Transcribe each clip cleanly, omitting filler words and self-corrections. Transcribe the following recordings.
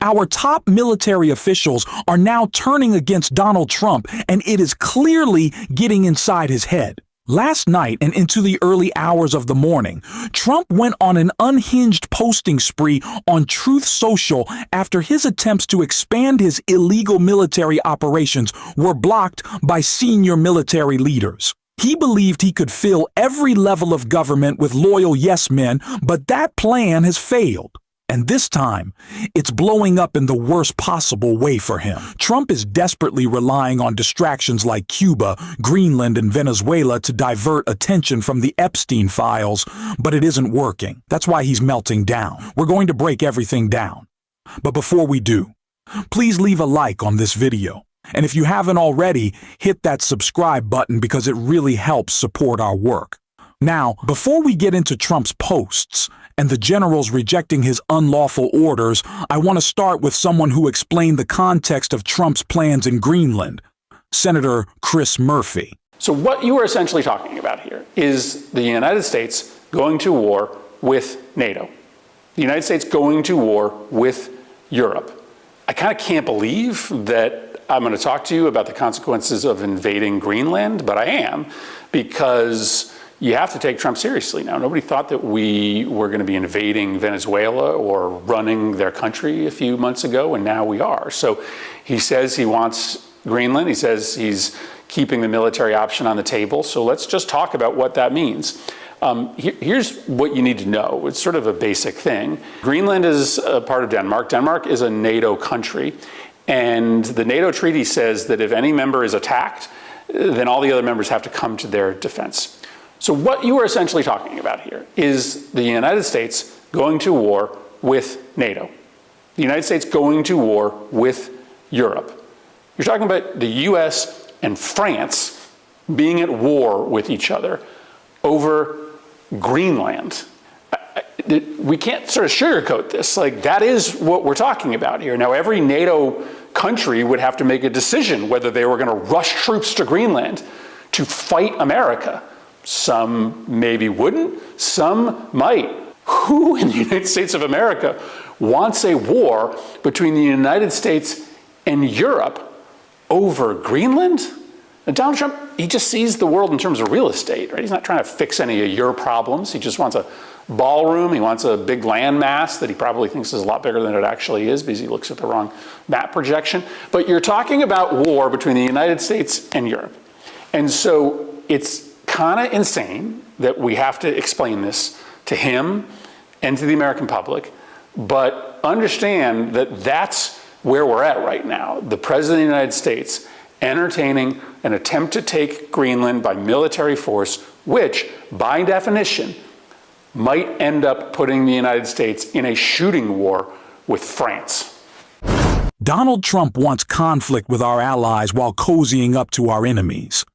Our top military officials are now turning against Donald Trump, and it is clearly getting inside his head. Last night and into the early hours of the morning, Trump went on an unhinged posting spree on Truth Social after his attempts to expand his illegal military operations were blocked by senior military leaders. He believed he could fill every level of government with loyal yes men, but that plan has failed. And this time, it's blowing up in the worst possible way for him. Trump is desperately relying on distractions like Cuba, Greenland, and Venezuela to divert attention from the Epstein files, but it isn't working. That's why he's melting down. We're going to break everything down. But before we do, please leave a like on this video. And if you haven't already, hit that subscribe button because it really helps support our work. Now, before we get into Trump's posts and the generals rejecting his unlawful orders, I want to start with someone who explained the context of Trump's plans in Greenland, Senator Chris Murphy. So what you are essentially talking about here is the United States going to war with NATO. The United States going to war with Europe. I kind of can't believe that I'm going to talk to you about the consequences of invading Greenland, but I am, because you have to take Trump seriously now. Nobody thought that we were going to be invading Venezuela or running their country a few months ago, and now we are. So he says he wants Greenland. He says he's keeping the military option on the table. So let's just talk about what that means. Here's what you need to know. It's sort of a basic thing. Greenland is a part of Denmark. Denmark is a NATO country. And the NATO treaty says that if any member is attacked, then all the other members have to come to their defense. So what you are essentially talking about here is the United States going to war with NATO. The United States going to war with Europe. You're talking about the US and France being at war with each other over Greenland. We can't sort of sugarcoat this. Like, that is what we're talking about here. Now, every NATO country would have to make a decision whether they were going to rush troops to Greenland to fight America. Some maybe wouldn't, some might. Who in the United States of America wants a war between the United States and Europe over Greenland? And Donald Trump, he just sees the world in terms of real estate, right? He's not trying to fix any of your problems. He just wants a ballroom. He wants a big land mass that he probably thinks is a lot bigger than it actually is because he looks at the wrong map projection. But you're talking about war between the United States and Europe. And so it's kind of insane that we have to explain this to him and to the American public, but understand that that's where we're at right now. The President of the United States entertaining an attempt to take Greenland by military force, which, by definition, might end up putting the United States in a shooting war with France. Donald Trump wants conflict with our allies while cozying up to our enemies.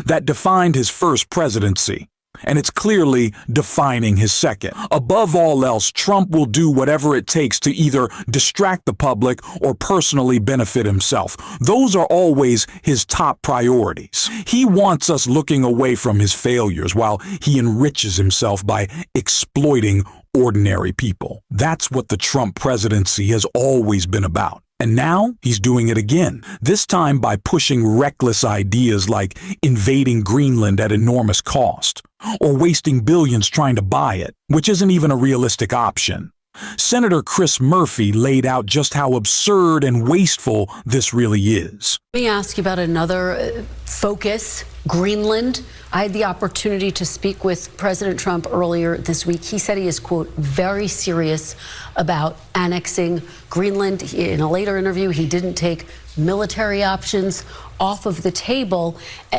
That defined his first presidency, and it's clearly defining his second. Above all else, Trump will do whatever it takes to either distract the public or personally benefit himself. Those are always his top priorities. He wants us looking away from his failures while he enriches himself by exploiting ordinary people. That's what the Trump presidency has always been about. And now he's doing it again, this time by pushing reckless ideas like invading Greenland at enormous cost, or wasting billions trying to buy it, which isn't even a realistic option. Senator Chris Murphy laid out just how absurd and wasteful this really is. Let me ask you about another focus, Greenland. I had the opportunity to speak with President Trump earlier this week. He said he is, quote, very serious about annexing Greenland. In a later interview, he didn't take military options off of the table.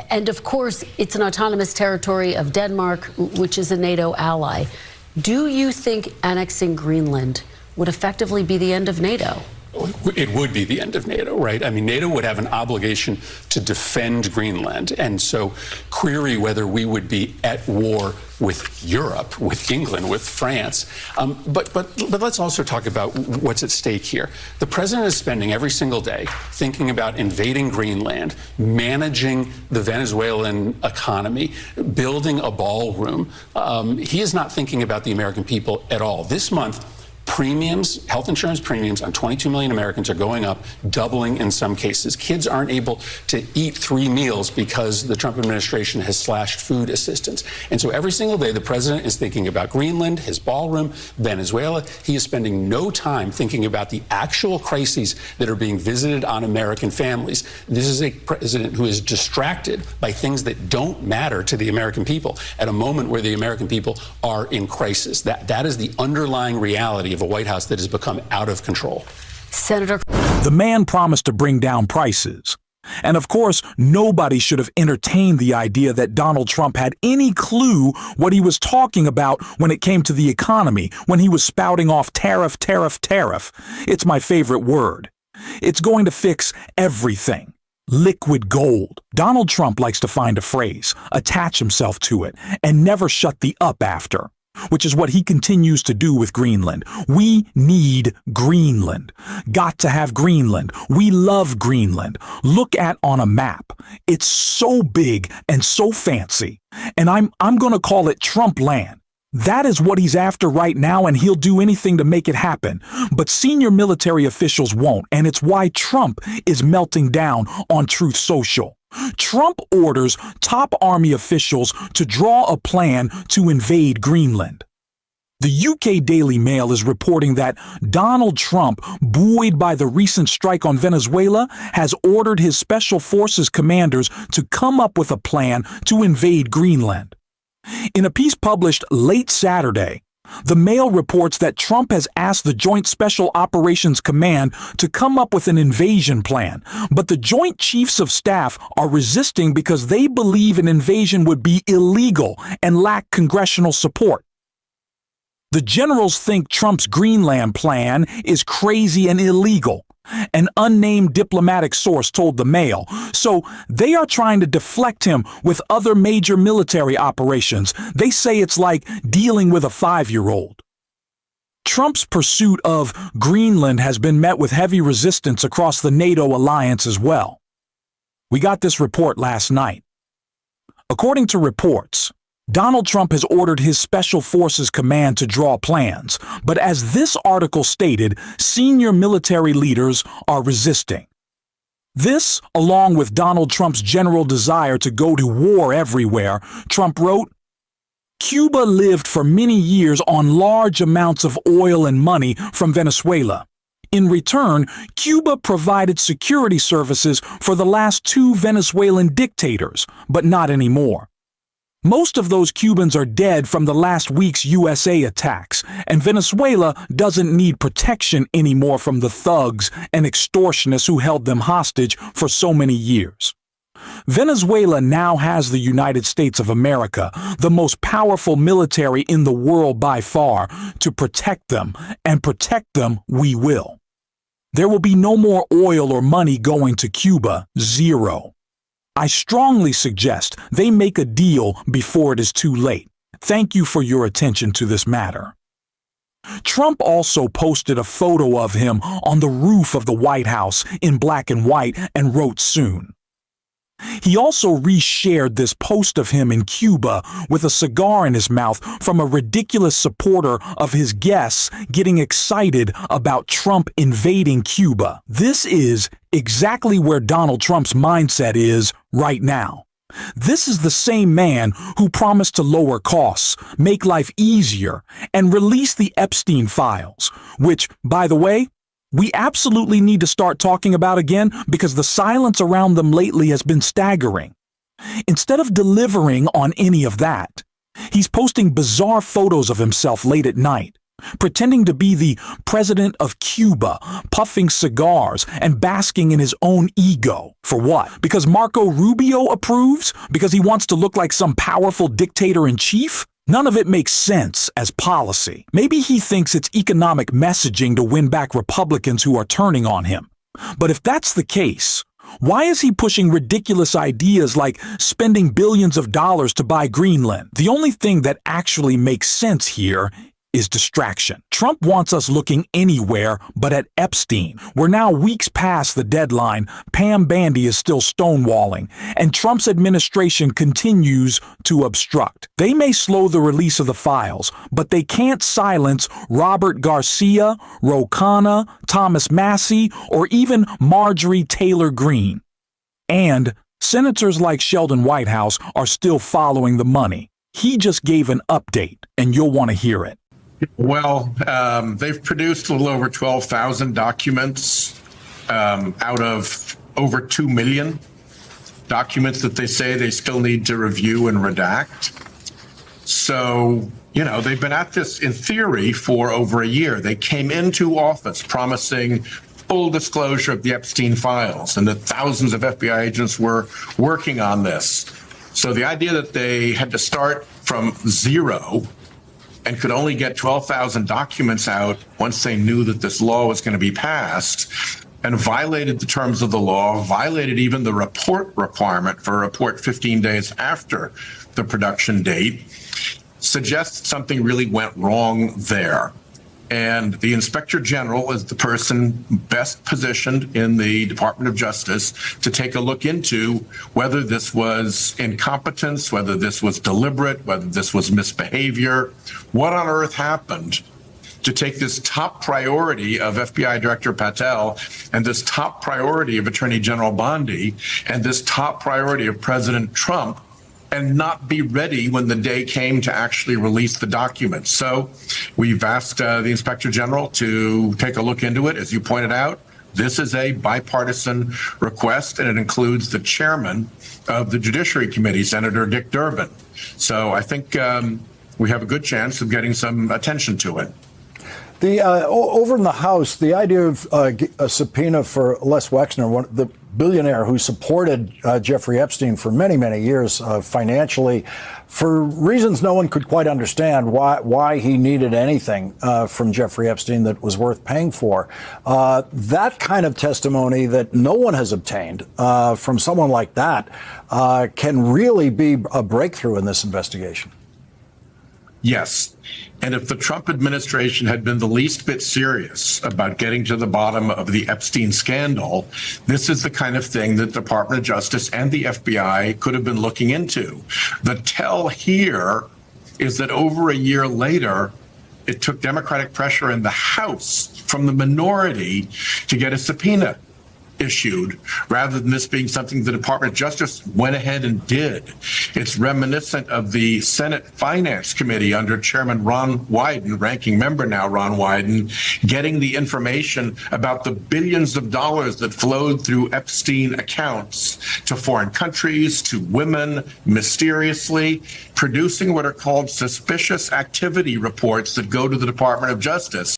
And of course, it's an autonomous territory of Denmark, which is a NATO ally. Do you think annexing Greenland would effectively be the end of NATO? It would be the end of NATO, right? I mean, NATO would have an obligation to defend Greenland, and so query whether we would be at war with Europe, with England, with France. But let's also talk about what's at stake here. The president is spending every single day thinking about invading Greenland, managing the Venezuelan economy, building a ballroom. He is not thinking about the American people at all. This month, premiums, health insurance premiums on 22 million Americans are going up, doubling in some cases. Kids aren't able to eat 3 meals because the Trump administration has slashed food assistance. And so every single day, the president is thinking about Greenland, his ballroom, Venezuela. He is spending no time thinking about the actual crises that are being visited on American families. This is a president who is distracted by things that don't matter to the American people at a moment where the American people are in crisis. That is the underlying reality of a White House that has become out of control. Senator. The man promised to bring down prices. And of course, nobody should have entertained the idea that Donald Trump had any clue what he was talking about when it came to the economy, when he was spouting off tariff, tariff, tariff. It's my favorite word. It's going to fix everything. Liquid gold. Donald Trump likes to find a phrase, attach himself to it, and never shut the up after, which is what he continues to do with Greenland. We need Greenland. Got to have Greenland. We love Greenland. Look at on a map. It's so big and so fancy. And I'm going to call it Trump land. That is what he's after right now, and he'll do anything to make it happen. But senior military officials won't, and it's why Trump is melting down on Truth Social. Trump orders top army officials to draw a plan to invade Greenland. The UK Daily Mail is reporting that Donald Trump, buoyed by the recent strike on Venezuela, has ordered his special forces commanders to come up with a plan to invade Greenland. In a piece published late Saturday, the Mail reports that Trump has asked the Joint Special Operations Command to come up with an invasion plan, but the Joint Chiefs of Staff are resisting because they believe an invasion would be illegal and lack congressional support. The generals think Trump's Greenland plan is crazy and illegal, an unnamed diplomatic source told the Mail, so they are trying to deflect him with other major military operations. They say it's like dealing with a 5-year-old. Trump's pursuit of Greenland has been met with heavy resistance across the NATO alliance as well. We got this report last night. According to reports, Donald Trump has ordered his Special Forces Command to draw plans, but as this article stated, senior military leaders are resisting. This, along with Donald Trump's general desire to go to war everywhere, Trump wrote, Cuba lived for many years on large amounts of oil and money from Venezuela. In return, Cuba provided security services for the last 2 Venezuelan dictators, but not anymore. Most of those Cubans are dead from the last week's USA attacks, and Venezuela doesn't need protection anymore from the thugs and extortionists who held them hostage for so many years. Venezuela now has the United States of America, the most powerful military in the world by far, to protect them, and protect them we will. There will be no more oil or money going to Cuba, zero. I strongly suggest they make a deal before it is too late. Thank you for your attention to this matter. Trump also posted a photo of him on the roof of the White House in black and white and wrote soon. He also reshared this post of him in Cuba with a cigar in his mouth from a ridiculous supporter of his guests getting excited about Trump invading Cuba. This is exactly where Donald Trump's mindset is right now. This is the same man who promised to lower costs, make life easier, and release the Epstein files, which, by the way, we absolutely need to start talking about again because the silence around them lately has been staggering. Instead of delivering on any of that, he's posting bizarre photos of himself late at night, pretending to be the president of Cuba, puffing cigars and basking in his own ego. For what? Because Marco Rubio approves? Because he wants to look like some powerful dictator-in-chief? None of it makes sense as policy. Maybe he thinks it's economic messaging to win back Republicans who are turning on him. But if that's the case, why is he pushing ridiculous ideas like spending billions of dollars to buy Greenland? The only thing that actually makes sense here is distraction. Trump wants us looking anywhere but at Epstein. We're now weeks past the deadline. Pam Bandy is still stonewalling, and Trump's administration continues to obstruct. They may slow the release of the files, but they can't silence Robert Garcia, Ro Khanna, Thomas Massie, or even Marjorie Taylor Greene. And senators like Sheldon Whitehouse are still following the money. He just gave an update, and you'll want to hear it. Well, they've produced a little over 12,000 documents out of over 2 million documents that they say they still need to review and redact. So, they've been at this in theory for over a year. They came into office promising full disclosure of the Epstein files and that thousands of FBI agents were working on this. So the idea that they had to start from zero and could only get 12,000 documents out once they knew that this law was going to be passed and violated the terms of the law, violated even the report requirement for a report 15 days after the production date, suggests something really went wrong there. And the Inspector General is the person best positioned in the Department of Justice to take a look into whether this was incompetence, whether this was deliberate, whether this was misbehavior. What on earth happened to take this top priority of FBI Director Patel and this top priority of Attorney General Bondi and this top priority of President Trump and not be ready when the day came to actually release the documents? So we've asked the Inspector General to take a look into it. As you pointed out, this is a bipartisan request, and it includes the chairman of the Judiciary Committee, Senator Dick Durbin. So I think we have a good chance of getting some attention to it. Over in the House, the idea of a subpoena for Les Wexner, the billionaire who supported Jeffrey Epstein for many, many years financially, for reasons no one could quite understand why he needed anything from Jeffrey Epstein that was worth paying for. That kind of testimony that no one has obtained from someone like that can really be a breakthrough in this investigation. Yes. And if the Trump administration had been the least bit serious about getting to the bottom of the Epstein scandal, this is the kind of thing that the Department of Justice and the FBI could have been looking into. The tell here is that over a year later, it took Democratic pressure in the House from the minority to get a subpoena issued, rather than this being something the Department of Justice went ahead and did. It's reminiscent of the Senate Finance Committee under Chairman Ron Wyden, ranking member now Ron Wyden, getting the information about the billions of dollars that flowed through Epstein accounts to foreign countries, to women, mysteriously, producing what are called suspicious activity reports that go to the Department of Justice.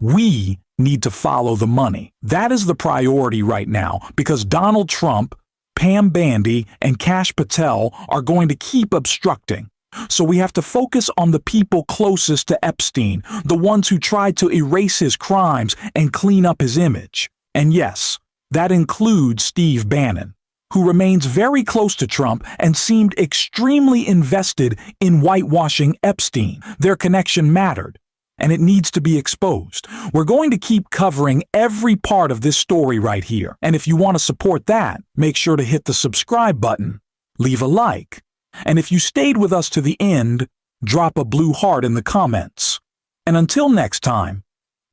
We need to follow the money. That is the priority right now, because Donald Trump, Pam Bandy, and Kash Patel are going to keep obstructing. So we have to focus on the people closest to Epstein, the ones who tried to erase his crimes and clean up his image. And yes, that includes Steve Bannon, who remains very close to Trump and seemed extremely invested in whitewashing Epstein. Their connection mattered, and it needs to be exposed. We're going to keep covering every part of this story right here. And if you want to support that, make sure to hit the subscribe button, leave a like, and if you stayed with us to the end, drop a blue heart in the comments. And until next time,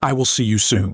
I will see you soon.